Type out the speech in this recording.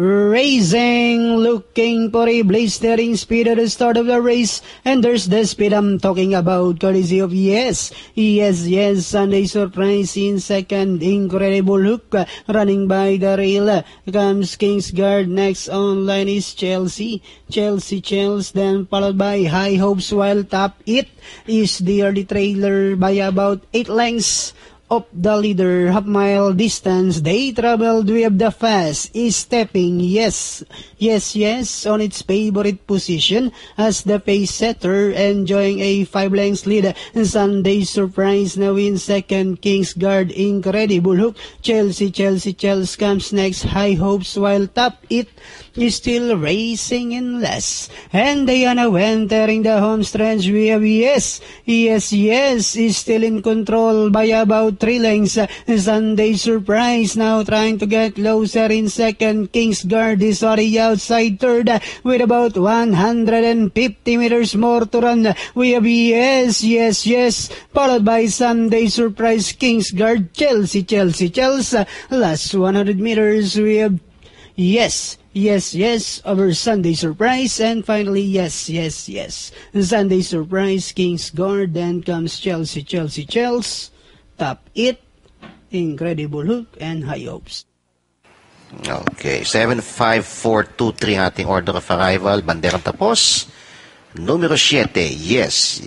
Racing, looking for a blistering speed at the start of the race, and there's the speed I'm talking about, courtesy of Yes, Sunday Surprise in second, Incredible Hook, running by the rail, comes Kingsguard, next on line is Chelsea, then followed by High Hopes, while top it is the early trailer by about 8 lengths of the leader. Half-mile distance they traveled with the fast is stepping yes on its favorite position as the pace setter, enjoying a 5 lengths lead. Sunday Surprise now in second, Kingsguard, Incredible Hook, Chelsea comes next, High Hopes, while top it is still racing in less, and Diana entering the home stretch. We have yes is still in control by about 3 lengths. Sunday Surprise now trying to get closer in second, Kingsguard is already outside third with about 150 meters more to run. We have yes followed by Sunday Surprise, Kingsguard, Chelsea. Last 100 meters we have yes over Sunday Surprise, and finally yes. Sunday Surprise, Kingsguard, then comes Chelsea, top it, Incredible Hook, and High Hopes. Okay, 75423 ating order of arrival. Banderang tapos. Numero 7, yes.